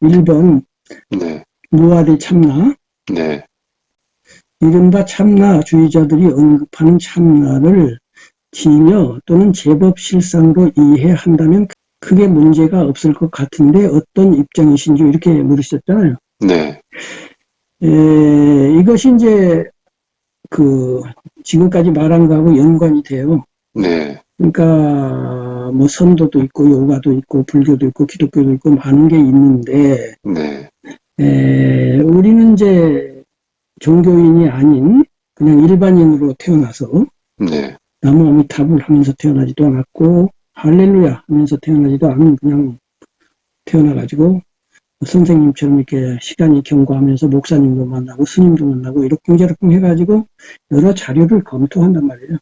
1번 네. 무아대 참나. 네. 이른바 참나주의자들이 언급하는 참나를 진여 또는 제법 실상으로 이해한다면 크게 문제가 없을 것 같은데 어떤 입장이신지 이렇게 물으셨잖아요. 네. 이것이 이제 지금까지 말한 거하고 연관이 돼요. 네. 그러니까 뭐 선도도 있고 요가도 있고 불교도 있고 기독교도 있고 많은 게 있는데 네. 우리는 이제 종교인이 아닌 그냥 일반인으로 태어나서 네. 나무 아미타불 하면서 태어나지도 않았고 할렐루야 하면서 태어나지도 않은 그냥 태어나가지고 선생님처럼 이렇게 시간이 경과하면서 목사님도 만나고 스님도 만나고 이러쿵저러쿵 해가지고 여러 자료를 검토한단 말이에요.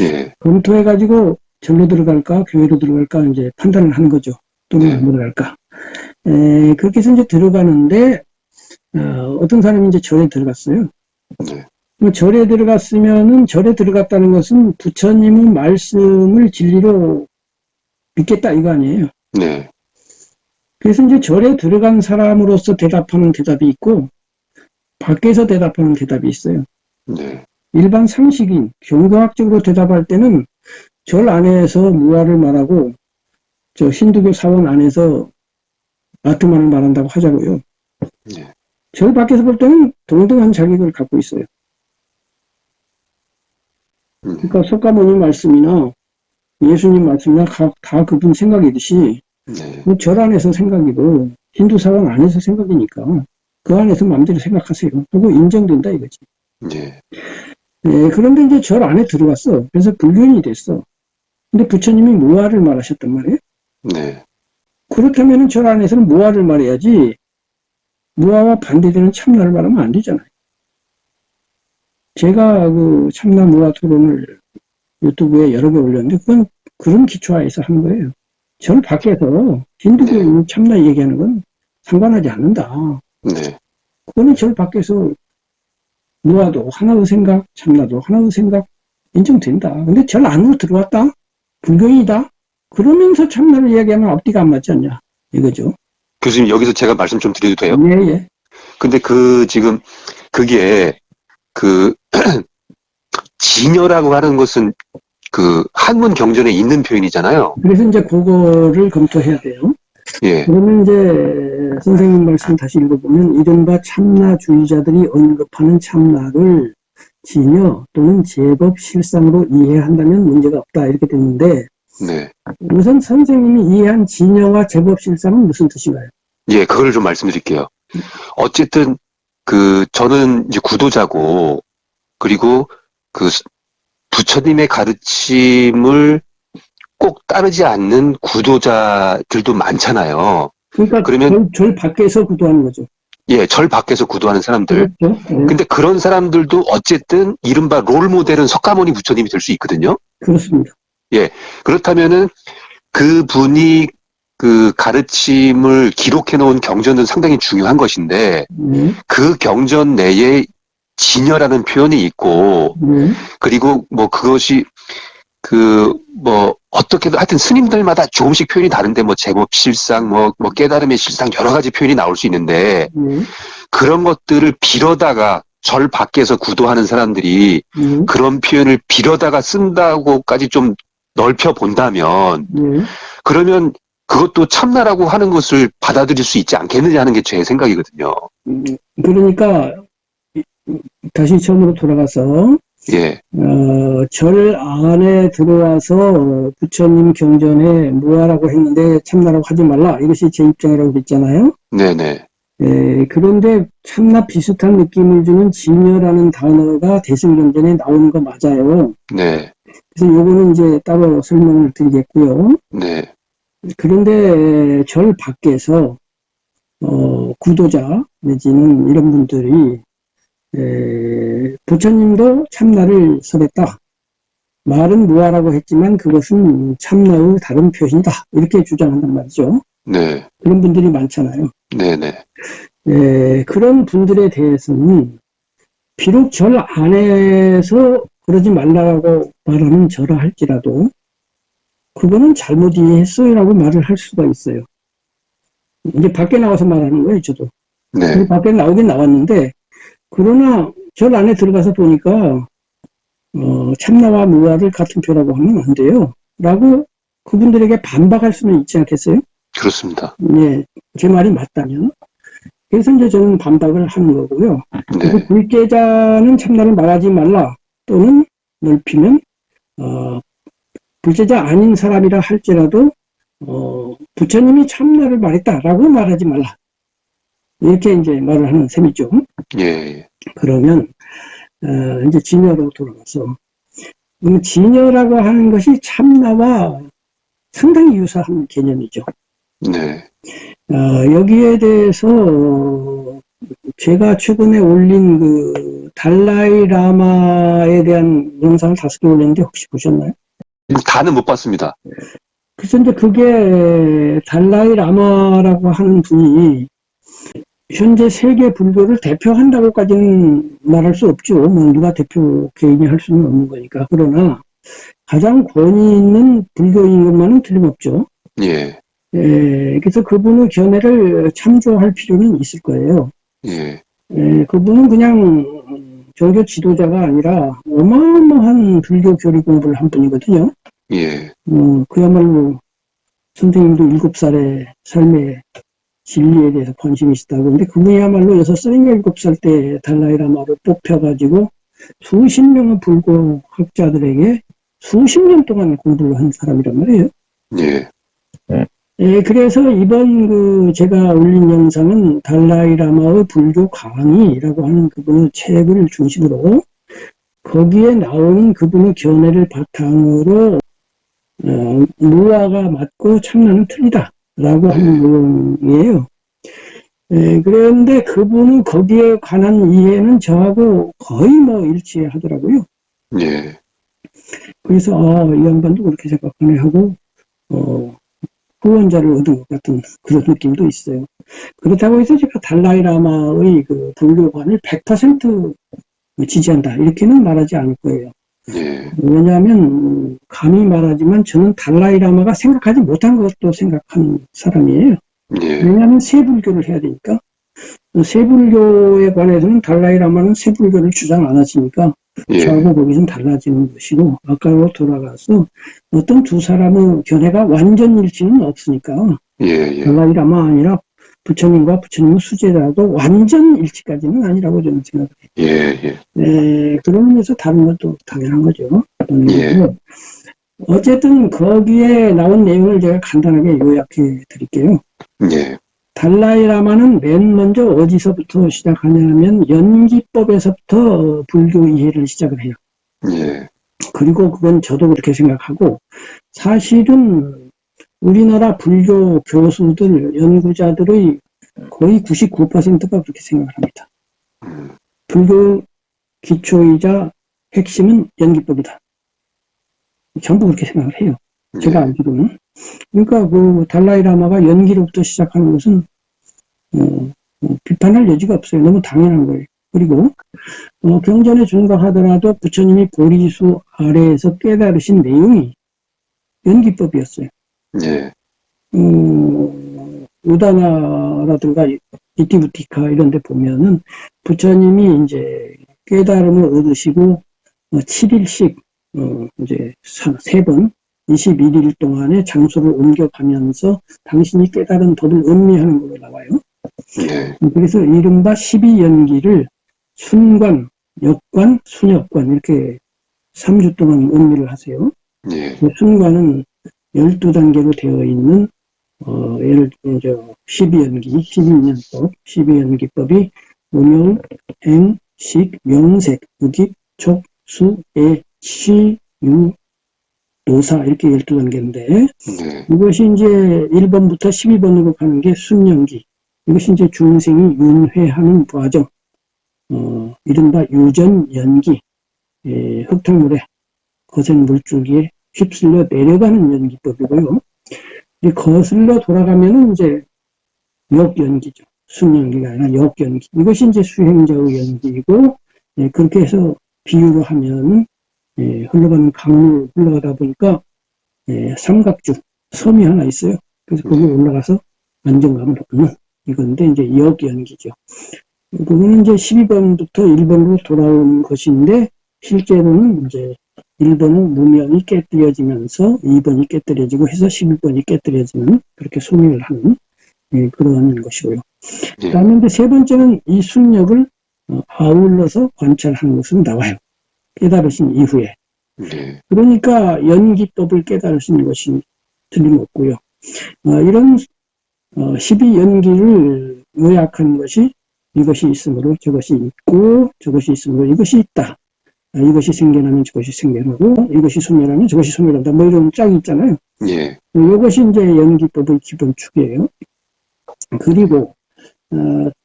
예. 검토해가지고 절로 들어갈까 교회로 들어갈까 이제 판단을 하는 거죠. 또는 안 들어갈까. 그렇게 해서 이제 들어가는데 어떤 사람이 이제 절에 들어갔어요. 네. 절에 들어갔으면은 절에 들어갔다는 것은 부처님의 말씀을 진리로 믿겠다 이거 아니에요. 네. 그래서 이제 절에 들어간 사람으로서 대답하는 대답이 있고 밖에서 대답하는 대답이 있어요. 네. 일반 상식인 종교학적으로 대답할 때는 절 안에서 무아를 말하고 저 힌두교 사원 안에서 아트만을 말한다고 하자고요. 네. 절 밖에서 볼 때는 동등한 자격을 갖고 있어요. 그러니까 석가모니 말씀이나 예수님 말씀이나 다 그분 생각이듯이 네. 절 안에서 생각이고 힌두 사원 안에서 생각이니까 그 안에서 마음대로 생각하세요. 그리고 인정된다 이거지. 네. 그런데 이제 절 안에 들어갔어. 그래서 불교인이 됐어. 근데 부처님이 무아를 말하셨단 말이에요. 네. 그렇다면 절 안에서는 무아를 말해야지 무아와 반대되는 참나를 말하면 안 되잖아요. 제가 그 참나 무아 토론을 유튜브에 여러 개 올렸는데 그건 그런 기초하에서 한 거예요. 절 밖에서 힌두교인 참나 얘기하는 건 상관하지 않는다. 네. 그거는 절 밖에서 무아도 하나의 생각, 참나도 하나의 생각 인정된다. 근데 절 안으로 들어왔다? 불교인이다? 그러면서 참나를 이야기하면 앞뒤가 안 맞지 않냐? 이거죠. 교수님, 여기서 제가 말씀 좀 드려도 돼요? 예, 예. 근데 지금, 그게, 진여라고 하는 것은 한문 경전에 있는 표현이잖아요. 그래서 이제 그거를 검토해야 돼요. 예. 그러면 이제 선생님 말씀 다시 읽어보면 이른바 참나주의자들이 언급하는 참나를 진여 또는 제법 실상으로 이해한다면 문제가 없다 이렇게 됐는데 네. 우선 선생님이 이해한 진여와 제법 실상은 무슨 뜻인가요? 예, 그걸 좀 말씀드릴게요. 어쨌든, 저는 이제 구도자고, 그리고 부처님의 가르침을 꼭 따르지 않는 구도자들도 많잖아요. 그러니까 그러면, 절 밖에서 구도하는 거죠. 예, 절 밖에서 구도하는 사람들. 그렇죠. 네. 근데 그런 사람들도 어쨌든 이른바 롤 모델은 석가모니 부처님이 될 수 있거든요. 그렇습니다. 예. 그렇다면은 그분이 가르침을 기록해 놓은 경전은 상당히 중요한 것인데, 그 경전 내에 진여라는 표현이 있고, 그리고 뭐 그것이 어떻게든 하여튼 스님들마다 조금씩 표현이 다른데 뭐 제법 실상, 뭐 깨달음의 실상 여러 가지 표현이 나올 수 있는데, 그런 것들을 빌어다가 절 밖에서 구도하는 사람들이 그런 표현을 빌어다가 쓴다고까지 좀 넓혀 본다면, 그러면 그것도 참나라고 하는 것을 받아들일 수 있지 않겠느냐 하는 게 제 생각이거든요. 그러니까 다시 처음으로 돌아가서 예. 절 안에 들어와서 부처님 경전에 무아라고 했는데 참나라고 하지 말라. 이것이 제 입장이라고 했잖아요. 네네. 그런데 참나 비슷한 느낌을 주는 진여라는 단어가 대승경전에 나오는 거 맞아요. 네. 그래서 요거는 이제 따로 설명을 드리겠고요. 네. 그런데 절 밖에서 구도자 내지는 이런 분들이 부처님도 참나를 설했다. 말은 무아라고 했지만 그것은 참나의 다른 표현이다. 이렇게 주장한단 말이죠. 네. 그런 분들이 많잖아요. 네네. 그런 분들에 대해서는 비록 절 안에서 그러지 말라고 말하는 저라 할지라도 그거는 잘못 이해했어요라고 말을 할 수가 있어요. 이제 밖에 나와서 말하는 거예요, 저도. 네. 밖에 나오긴 나왔는데, 그러나 절 안에 들어가서 보니까, 참나와 무아를 같은 표라고 하면 안 돼요. 라고 그분들에게 반박할 수는 있지 않겠어요? 그렇습니다. 예, 제 말이 맞다면. 그래서 이제 저는 반박을 하는 거고요. 그래서 네. 불제자는 참나를 말하지 말라 또는 넓히면 불제자 아닌 사람이라 할지라도 부처님이 참나를 말했다라고 말하지 말라. 이렇게 이제 말을 하는 셈이죠. 예. 그러면 이제 진여로 돌아가서 진여라고 하는 것이 참나와 상당히 유사한 개념이죠. 네. 여기에 대해서 제가 최근에 올린 그 달라이 라마에 대한 영상을 5개 올렸는데 혹시 보셨나요? 다는 못 봤습니다. 그래서 이제 그게 달라이 라마라고 하는 분이 현재 세계 불교를 대표한다고까지는 말할 수 없죠. 뭐 누가 대표 개인이 할 수는 없는 거니까. 그러나 가장 권위 있는 불교인 것만은 틀림없죠. 예. 그래서 그분의 견해를 참조할 필요는 있을 거예요. 예. 그분은 그냥 종교 지도자가 아니라 어마어마한 불교 교리 공부를 한 분이거든요. 예. 그야말로 선생님도 7살의 삶의 진리에 대해서 관심이 있다고. 근데 그분이야말로 6살인가 7살 때 달라이라마를 뽑혀가지고 수십 명의 불교 학자들에게 수십 년 동안 공부를 한 사람이란 말이에요. 예. 그래서 이번 제가 올린 영상은 달라이라마의 불교 강의라고 하는 그분의 책을 중심으로 거기에 나오는 그분의 견해를 바탕으로 무아가 맞고 참나는 틀리다라고 하는 내용이에요. 그런데 그분은 거기에 관한 이해는 저하고 거의 뭐 일치하더라고요. 예. 그래서 이 양반도 그렇게 생각하네 하고 후원자를 얻은 것 같은 그런 느낌도 있어요. 그렇다고 해서 제가 달라이라마의 그 불교관을 100% 지지한다 이렇게는 말하지 않을 거예요. 예. 왜냐하면 감히 말하지만 저는 달라이라마가 생각하지 못한 것도 생각하는 사람이에요. 예. 왜냐하면 세불교를 해야 되니까. 세불교에 관해서는 달라이라마는 세불교를 주장 안 하시니까 저하고 거기서는 달라지는 것이고, 아까로 돌아가서 어떤 두 사람의 견해가 완전 일치는 없으니까 달라이라마 아니라 부처님과 부처님의 수제자도 완전 일치까지는 아니라고 저는 생각해요. 그런 의미에서 다른 것도 당연한 거죠. 어쨌든 거기에 나온 내용을 제가 간단하게 요약해 드릴게요. 달라이라마는 맨 먼저 어디서부터 시작하냐면 연기법에서부터 불교 이해를 시작을 해요. 그리고 그건 저도 그렇게 생각하고, 사실은 우리나라 불교 교수들, 연구자들의 거의 99%가 그렇게 생각을 합니다. 불교 기초이자 핵심은 연기법이다. 전부 그렇게 생각을 해요. 제가 알기로는. 그러니까 그 달라이라마가 연기로부터 시작하는 것은 비판할 여지가 없어요. 너무 당연한 거예요. 그리고 경전에 준각하더라도 부처님이 보리수 아래에서 깨달으신 내용이 연기법이었어요. 우다나라든가 이티부티카 이런 데 보면은 부처님이 이제 깨달음을 얻으시고 7일씩 이제 3번 21일 동안의 장소를 옮겨가면서 당신이 깨달은 법을 음미하는 걸로 나와요. 그래서 이른바 12연기를 순관, 역관, 순역관 이렇게 3주 동안 음미를 하세요. 순관은 12단계로 되어 있는 예를 들어 12연기, 12년법, 12연기법이 음용, 행, 식, 명색, 무기, 촉, 수, 애, 시, 유, 노사 이렇게 12단계인데 이것이 이제 1번부터 12번으로 가는 게 순연기. 이것이 이제 중생이 윤회하는 과정. 이른바 유전연기. 흙탕물에 거센 물줄기에 휩쓸려 내려가는 연기법이고요. 거슬러 돌아가면은 이제 역연기죠. 순연기가 아니라 역연기. 이것이 이제 수행자의 연기이고, 그렇게 해서 비유로 하면, 흘러가는 강물 흘러가다 보니까, 삼각주, 섬이 하나 있어요. 그래서 거기 올라가서 안정감을 얻는 이건데 이제 역연기죠. 그거는 이제 12번부터 1번으로 돌아온 것인데 실제로는 이제 1번은 무명이 깨뜨려지면서 2번이 깨뜨려지고 해서 11번이 깨뜨려지는 그렇게 소멸을 하는 그런 것이고요. 예. 그다음에 이제 세 번째는 이 순력을 아울러서 관찰하는 것으로 나와요. 깨달으신 이후에. 네. 그러니까 연기법을 깨달으신 것이 틀림없고요. 이런 12연기를 요약한 것이 이것이 있으므로 저것이 있고 저것이 있으므로 이것이 있다. 이것이 생겨나면 저것이 생겨나고 이것이 소멸하면 저것이 소멸한다. 뭐 이런 짝이 있잖아요. 예. 이것이 이제 연기법의 기본축이에요. 그리고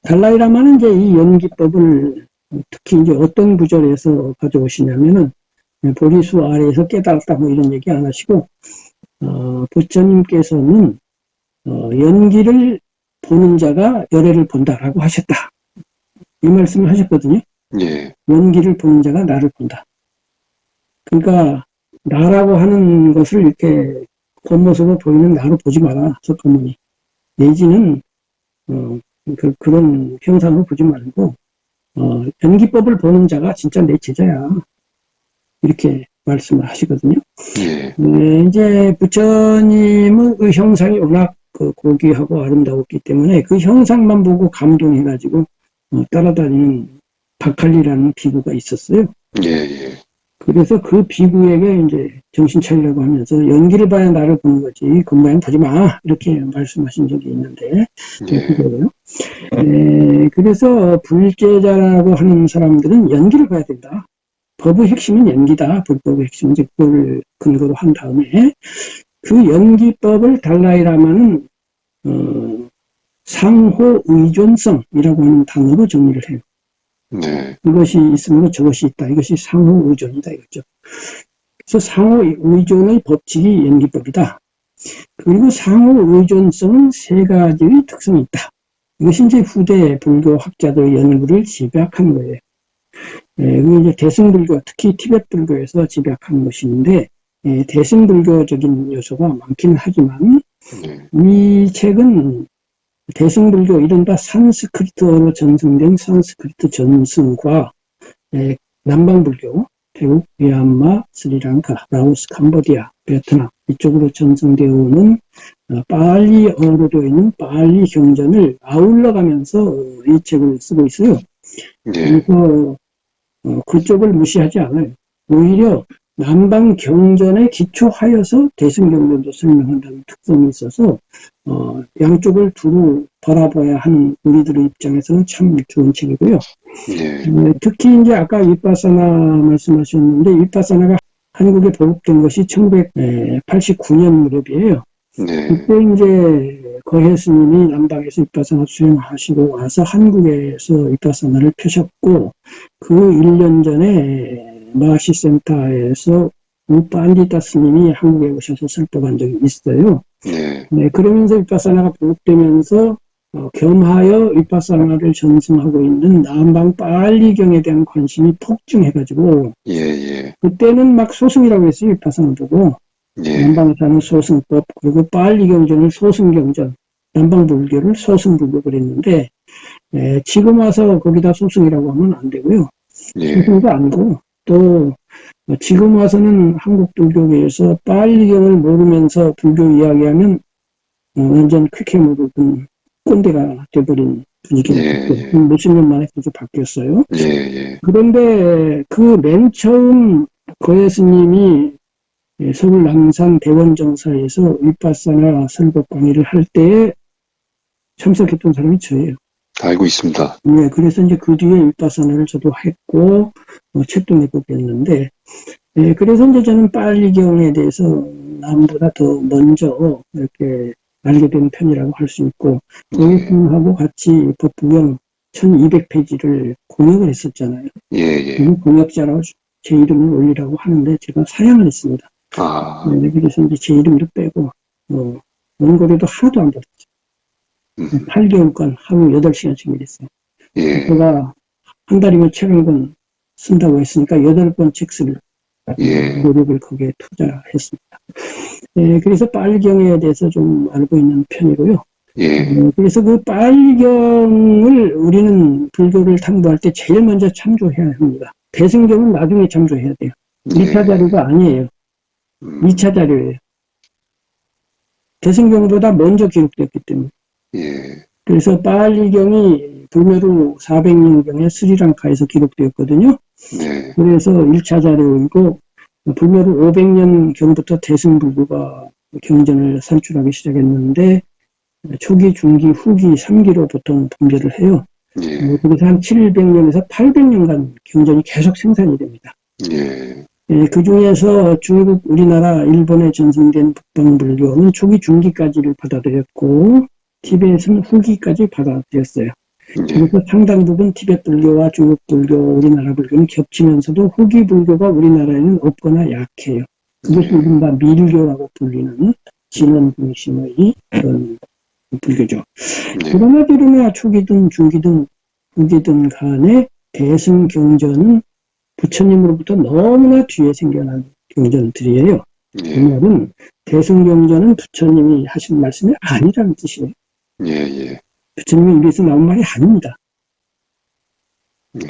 달라이라마는 이제 이 연기법을 특히 이제 어떤 구절에서 가져오시냐면은 보리수 아래에서 깨달았다 뭐 이런 얘기 안 하시고 부처님께서는 연기를 보는 자가 열애를 본다라고 하셨다. 이 말씀을 하셨거든요. 예. 연기를 보는 자가 나를 본다. 그러니까 나라고 하는 것을 이렇게 겉모습으로 보이는 나로 보지 마라. 석가모니. 내지는 그런 형상으로 보지 말고 연기법을 보는 자가 진짜 내 제자야. 이렇게 말씀을 하시거든요. 예. 이제 부처님의 그 형상이 워낙 고귀하고 아름다웠기 때문에 그 형상만 보고 감동해가지고 따라다니는 박할리라는 비구가 있었어요. 예. 예. 그래서 그 비구에게 이제 정신 차리라고 하면서 연기를 봐야 나를 보는 거지 겉모양 보지 마 이렇게 말씀하신 적이 있는데 그거예요. 그래서 불제자라고 하는 사람들은 연기를 봐야 된다. 법의 핵심은 연기다. 불법의 핵심은 이제 그걸 근거로 한 다음에 그 연기법을 달라이라마는 상호의존성이라고 하는 단어로 정리를 해요. 네. 이것이 있으므로 저것이 있다. 이것이 상호의존이다 이거죠. 그래서 상호의존의 법칙이 연기법이다. 그리고 상호의존성은 세 가지의 특성이 있다. 이것이 이제 후대 불교 학자들의 연구를 집약한 거예요. 그게 이제 대승불교, 특히 티베트 불교에서 집약한 것인데, 대승불교적인 요소가 많기는 하지만, 이 책은 대승불교, 이른바 산스크리트어로 전승된 산스크리트 전승과 남방불교, 태국, 미얀마, 스리랑카, 라오스, 캄보디아, 베트남 이쪽으로 전승되어 오는 빨리어로 되어 있는 빨리 경전을 아울러가면서 이 책을 쓰고 있어요. 그래서 그쪽을 무시하지 않아요. 오히려 남방 경전에 기초하여서 대승경전도 설명한다는 특성이 있어서 양쪽을 두루 바라봐야 하는 우리들의 입장에서는 참 좋은 책이고요. 특히 이제 아까 윗바사나 말씀하셨는데 윗바사나가 한국에 보급된 것이 1989년 무렵이에요. 그때 이제 거해 스님이 남방에서 윗바사나 수행하시고 와서 한국에서 윗바사나를 펴셨고 그 1년 전에 마하시센터에서 우빠안디타 스님이 한국에 오셔서 설법한 적이 있어요. 그러면서 윗바사나가 보급되면서 겸하여 윗바사나를 전승하고 있는 남방 빨리경에 대한 관심이 폭증해가지고 그때는 막 소승이라고 했어요. 윗바사나 보고 남방에서는 소승법 그리고 빨리경전을 소승경전 남방불교를 소승불교 그랬는데 지금 와서 거기다 소승이라고 하면 안 되고요. 소승도 아니고 또 지금 와서는 한국 불교계에서 빨리경을 모르면서 불교 이야기하면 완전 쾌쾌 모르던 꼰대가 돼버린 분위기가 몇십 년 만에 그렇게 바뀌었어요. 그런데 그 맨 처음 거해 스님이 서울 남산 대원정사에서 윗바사나 설법 강의를 할 때에 참석했던 사람이 저예요. 알고 있습니다. 네, 그래서 이제 그 뒤에 윗바사나를 저도 했고 책도 내고 그랬는데 그래서 이제 저는 빨리경에 대해서 남보다 더 먼저 이렇게 알게 된 편이라고 할 수 있고 고객님하고 같이 법부경 1200페이지를 공역을 했었잖아요. 공역자라고 제 이름을 올리라고 하는데 제가 사양을 했습니다. 그래서 이제 제 이름도 빼고 원고료도 하나도 안 받았죠. 8개월간 하루 8시간씩 일했어요. 제가 한 달이면 책 한 권 쓴다고 했으니까 8권 책 쓸 노력을 거기에 투자했습니다. 그래서 빨경에 대해서 좀 알고 있는 편이고요. 그래서 그 빨경을 우리는 불교를 탐구할 때 제일 먼저 참조해야 합니다. 대승경은 나중에 참조해야 돼요. 1차 자료가 아니에요. 2차 자료예요. 대승경보다 먼저 기록됐기 때문에. 그래서 빨경이 불멸후 400년경에 스리랑카에서 기록되었거든요. 그래서 1차 자료이고 불멸후 500년경부터 대승불교가 경전을 산출하기 시작했는데 초기, 중기, 후기, 3기로 보통 분별을 해요. 그래서 한 700년에서 800년간 경전이 계속 생산이 됩니다. 그 중에서 중국, 우리나라, 일본에 전승된 북방불교는 초기, 중기까지를 받아들였고 티벳은 후기까지 받아들였어요. 그래서 상당 부분 티벳 불교와 중국 불교, 우리나라 불교는 겹치면서도 후기 불교가 우리나라에는 없거나 약해요. 그것이 이른바 밀교라고 불리는 진원 중심의 그런 불교죠. 그러나 초기든 중기든 후기든 간에 대승경전은 부처님으로부터 너무나 뒤에 생겨난 경전들이에요. 그 말은 대승경전은 부처님이 하신 말씀이 아니라는 뜻이에요. 부처님의 입에서 나온 말이 아닙니다.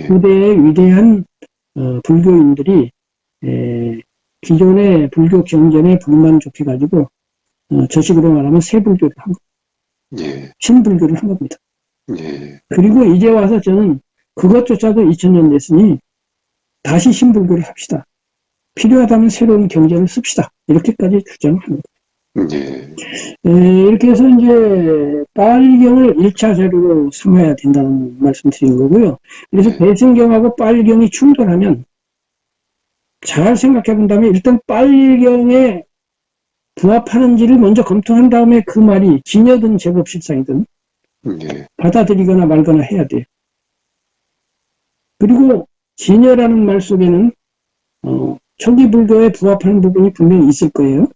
고대의 위대한 불교인들이 기존의 불교 경전에 불만 좁혀가지고 저식으로 말하면 새불교를 한 겁니다. 신불교를 한 겁니다. 그리고 이제 와서 저는 그것조차도 2000년 됐으니 다시 신불교를 합시다. 필요하다면 새로운 경전을 씁시다. 이렇게까지 주장을 합니다. 이렇게 해서 이제 빨경을 1차 자료로 삼아야 된다는 말씀 드린 거고요. 그래서 대승경하고 빨경이 충돌하면 잘 생각해 본다면 일단 빨경에 부합하는지를 먼저 검토한 다음에 그 말이 진여든 제법실상이든 받아들이거나 말거나 해야 돼요. 그리고 진여라는 말 속에는 초기 불교에 부합하는 부분이 분명히 있을 거예요.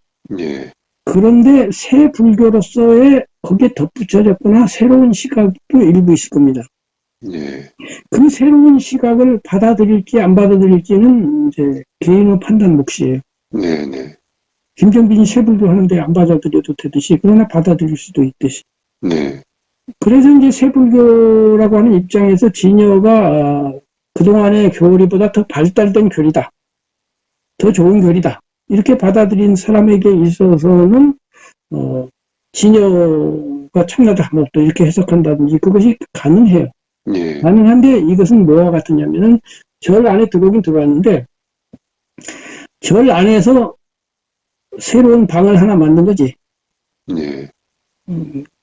그런데 새 불교로서의 거기에 덧붙여졌거나 새로운 시각도 일부 있을 겁니다. 그 새로운 시각을 받아들일지 안 받아들일지는 이제 개인의 판단 몫이에요. 김정빈이 새 불교 하는데 안 받아들여도 되듯이 그러나 받아들일 수도 있듯이. 그래서 이제 새 불교라고 하는 입장에서 진여가 그동안의 교리보다 더 발달된 교리다. 더 좋은 교리다. 이렇게 받아들인 사람에게 있어서는 진여가 참나다 또 이렇게 해석한다든지 그것이 가능해요. 가능한데 이것은 뭐와 같으냐면은 절 안에 들어오긴 들어왔는데 절 안에서 새로운 방을 하나 만든 거지.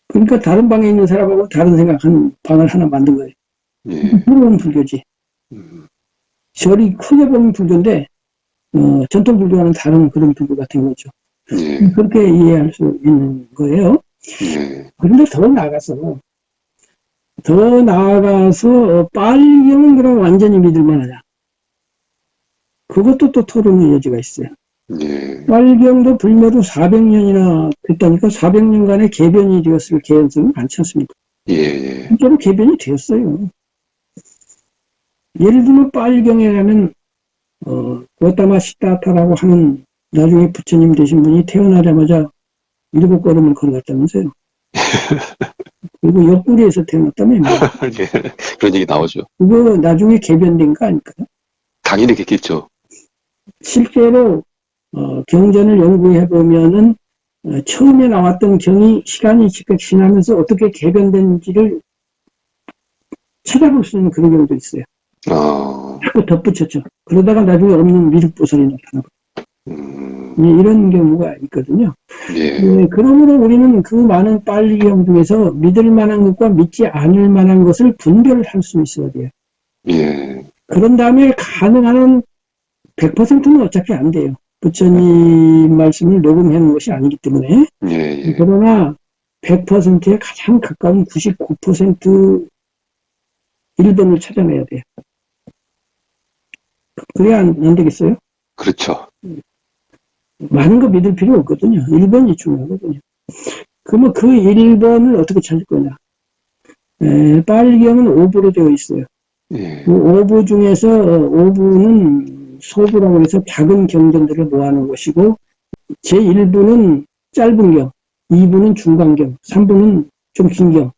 그러니까 다른 방에 있는 사람하고 다른 생각하는 방을 하나 만든 거예요. 새로운 불교지. 절이 크게 보면 불교인데 전통 불교와는 다른 그런 불교 같은 거죠. 그렇게 이해할 수 있는 거예요. 그런데 더 나아가서 빨경은 그럼 완전히 믿을만 하냐. 그것도 또 토론의 여지가 있어요. 빨경도 불멸후 400년이나 됐다니까 400년간의 개변이 되었을 개연성은 많지 않습니까? 실제로 개변이 되었어요. 예를 들면 빨경에 가면 고타마 시타타라고 하는 나중에 부처님 되신 분이 태어나자마자 7걸음을 걸어갔다면서요. 그리고 옆구리에서 태어났다며. 그런 얘기 나오죠. 그거 나중에 개변된 거 아닐까요? 당연히 그랬겠죠. 실제로 경전을 연구해보면은 처음에 나왔던 경이 시간이 지나면서 어떻게 개변된지를 찾아볼 수 있는 그런 경우도 있어요. 자꾸 덧붙였죠. 그러다가 나중에 없는 미륵보살이 나타나고 이런 경우가 있거든요. 그러므로 우리는 그 많은 빨경 중에서 믿을 만한 것과 믿지 않을 만한 것을 분별할 수 있어야 돼요. 그런 다음에 가능한 한 100%는 어차피 안 돼요. 부처님 말씀을 녹음해 놓은 것이 아니기 때문에. 그러나 100%에 가장 가까운 99% 1번을 찾아내야 돼요. 그래야 안 되겠어요? 그렇죠. 많은 거 믿을 필요 없거든요. 1번이 중요하거든요. 그러면 그 1번을 어떻게 찾을 거냐? 빨경은 5부로 되어 있어요. 그 5부 중에서 5부는 소부라고 해서 작은 경전들을 모아놓은 것이고 제1부는 짧은 경, 2부는 중간경, 3부는 좀 긴 경.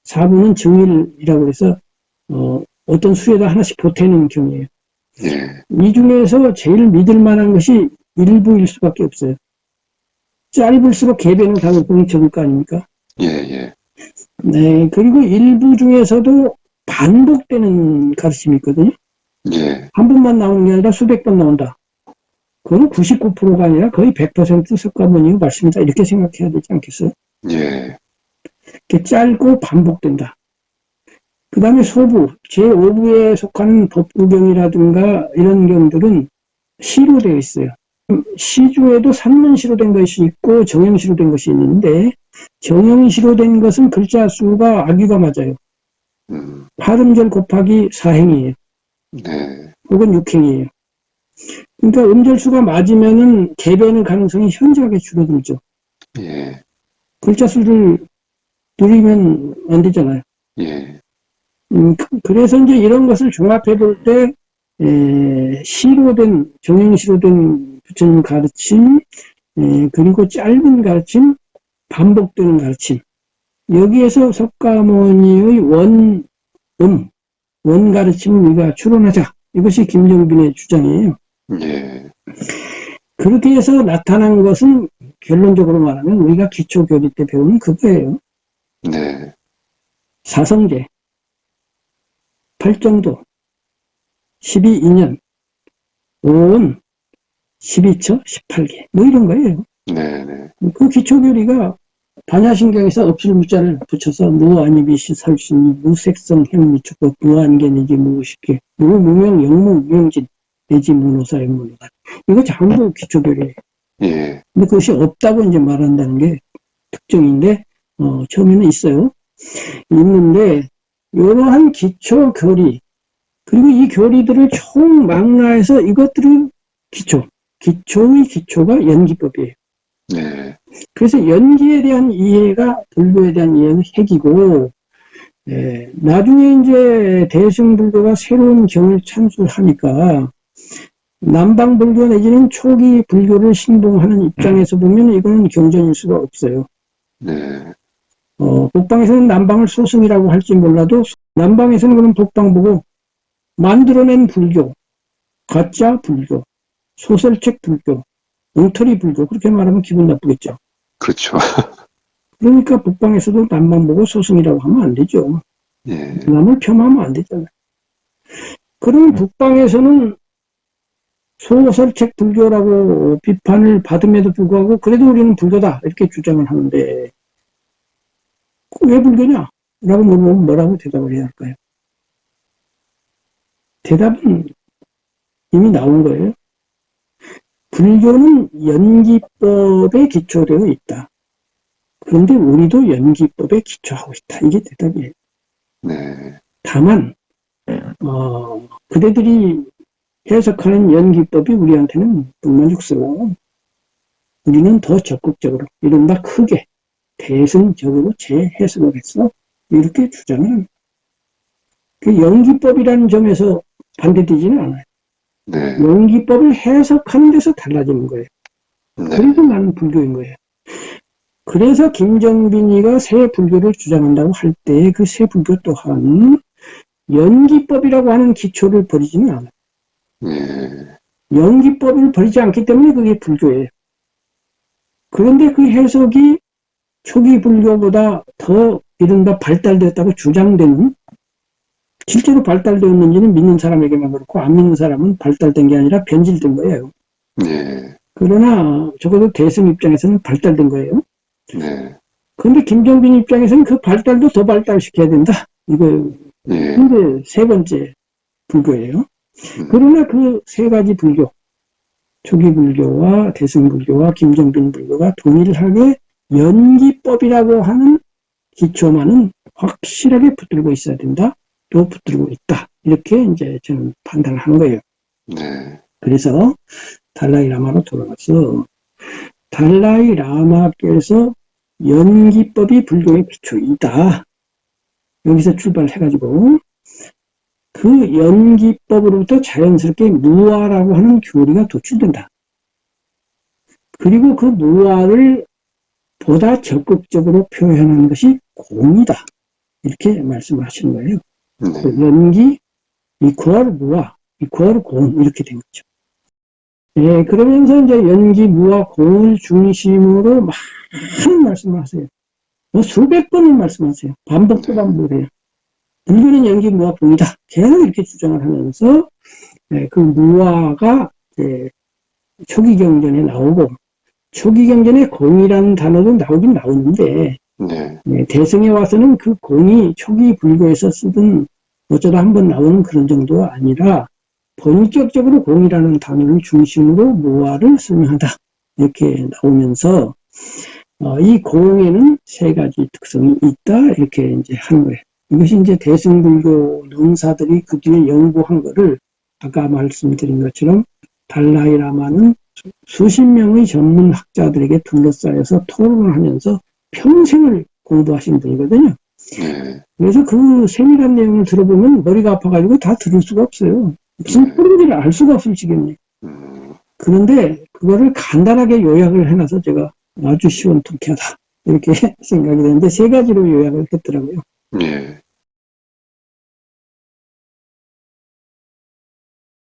4부는 정일이라고 해서 어떤 수에다 하나씩 보태는 경이에요. 예. 이 중에서 제일 믿을 만한 것이 일부일 수밖에 없어요. 짧을수록 개변의 가능성이 적을 거 아닙니까? 예, 예. 네, 그리고 일부 중에서도 반복되는 가르침이 있거든요. 예. 한 번만 나오는 게 아니라 수백 번 나온다. 그건 99%가 아니라 거의 100% 석가모니의 말씀이다. 이렇게 생각해야 되지 않겠어요? 예. 이렇게 짧고 반복된다. 그 다음에 소부, 제5부에 속하는 법구경이라든가 이런 경들은 시로 되어 있어요. 시 중에도 산문시로 된 것이 있고 정형시로 된 것이 있는데 정형시로 된 것은 글자 수가 악유가 맞아요. 발음절 곱하기 4행이에요. 네. 혹은 6행이에요. 그러니까 음절수가 맞으면은 개변의 가능성이 현저하게 줄어들죠. 예. 글자 수를 늘리면 안 되잖아요. 예. 그래서 이제 이런 것을 종합해 볼 때, 시로 된, 정형시로 된 부처님 가르침, 그리고 짧은 가르침, 반복되는 가르침. 여기에서 석가모니의 원 가르침을 우리가 추론하자. 이것이 김정빈의 주장이에요. 예. 그렇게 해서 나타난 것은 결론적으로 말하면 우리가 기초교리 때 배우는 그거예요. 네. 사성제, 팔정도, 12인연, 오온, 12처, 18개. 뭐 이런 거예요. 네, 네. 그 기초교리가 반야신경에서 업실무자를 붙여서 무아니비시 설신이 무색성 행미축법 무한계내지 무의식계 무무명 영무 무명진 내지 무노사 영무노사 이거 전부 기초교리예요. 예. 근데 그것이 없다고 이제 말한다는 게 특징인데 처음에는 있어요. 있는데 이러한 기초 교리 그리고 이 교리들을 총망라해서 이것들은 기초의 기초가 연기법이에요. 네. 그래서 연기에 대한 이해가 불교에 대한 이해는 핵이고 나중에 이제 대승불교가 새로운 경을 찬술하니까 남방불교 내지는 초기 불교를 신봉하는 입장에서 보면 이거는 경전일 수가 없어요. 네. 북방에서는 남방을 소승이라고 할지 몰라도 남방에서는 그런 북방 보고 만들어낸 불교, 가짜 불교, 소설책 불교, 엉터리 불교 그렇게 말하면 기분 나쁘겠죠. 그렇죠. 그러니까 북방에서도 남방 보고 소승이라고 하면 안 되죠. 예. 남을 폄하하면 안 되잖아요. 그럼 북방에서는 소설책 불교라고 비판을 받음에도 불구하고 그래도 우리는 불교다 이렇게 주장을 하는데 왜 불교냐? 라고 물으면 뭐라고 대답을 해야 할까요? 대답은 이미 나온 거예요. 불교는 연기법에 기초되어 있다. 그런데 우리도 연기법에 기초하고 있다. 이게 대답이에요. 네. 다만 그대들이 해석하는 연기법이 우리한테는 불만족스러워. 우리는 더 적극적으로 이른바 크게 대승적으로 재해석을 했어. 이렇게 주장을 합니다. 그 연기법이라는 점에서 반대되지는 않아요. 네. 연기법을 해석하는 데서 달라지는 거예요. 네. 그래서 나는 불교인 거예요. 그래서 김정빈이가 새 불교를 주장한다고 할 때 그 새 불교 또한 연기법이라고 하는 기초를 버리지는 않아요. 예. 연기법을 버리지 않기 때문에 그게 불교예요. 그런데 그 해석이 초기 불교보다 더 이른바 발달되었다고 주장되는 실제로 발달되었는지는 믿는 사람에게만 그렇고 안 믿는 사람은 발달된 게 아니라 변질된 거예요. 예. 그러나 적어도 대승 입장에서는 발달된 거예요. 네. 그런데 김정빈 입장에서는 그 발달도 더 발달시켜야 된다. 이거 예. 근데 세 번째 불교예요. 그러나 그 세 가지 불교, 초기 불교와 대승 불교와 김정빈 불교가 동일하게 연기법이라고 하는 기초만은 확실하게 붙들고 있어야 된다. 또 붙들고 있다. 이렇게 이제 저는 판단을 하는 거예요. 네. 그래서 달라이 라마로 돌아가서 달라이 라마께서 연기법이 불교의 기초이다. 여기서 출발해가지고 그 연기법으로부터 자연스럽게 무아라고 하는 교리가 도출된다. 그리고 그 무아를 보다 적극적으로 표현하는 것이 공이다. 이렇게 말씀하시는 거예요. 네. 연기 이퀄 무와 이퀄 공 이렇게 된 거죠. 예, 그러면서 이제 연기 무와 공을 중심으로 많은 말씀을 하세요. 뭐 수백 번을 말씀하세요. 반복도 반복해요. 불교는 연기 무와 공이다. 계속 이렇게 주장을 하면서 그 무와가 초기 경전에 나오고 초기 경전에 공이라는 단어도 나오긴 나오는데 네. 대승에 와서는 그 공이 초기 불교에서 쓰던 어쩌다 한번 나오는 그런 정도가 아니라 본격적으로 공이라는 단어를 중심으로 무와를 설명한다. 이렇게 나오면서 이 공에는 세 가지 특성이 있다. 이렇게 이제 하는 거예요. 이것이 이제 대승불교 논사들이 그 뒤에 연구한 거를 아까 말씀드린 것처럼 달라이라마는 수십 명의 전문 학자들에게 둘러싸여서 토론을 하면서 평생을 공부하신 분이거든요. 그래서 그 세밀한 내용을 들어보면 머리가 아파가지고 다 들을 수가 없어요. 무슨 소리인지를 알 수가 없을 지경이에요. 그런데 그거를 간단하게 요약을 해놔서 제가 아주 시원통쾌하다 이렇게 생각이 되는데 세 가지로 요약을 했더라고요.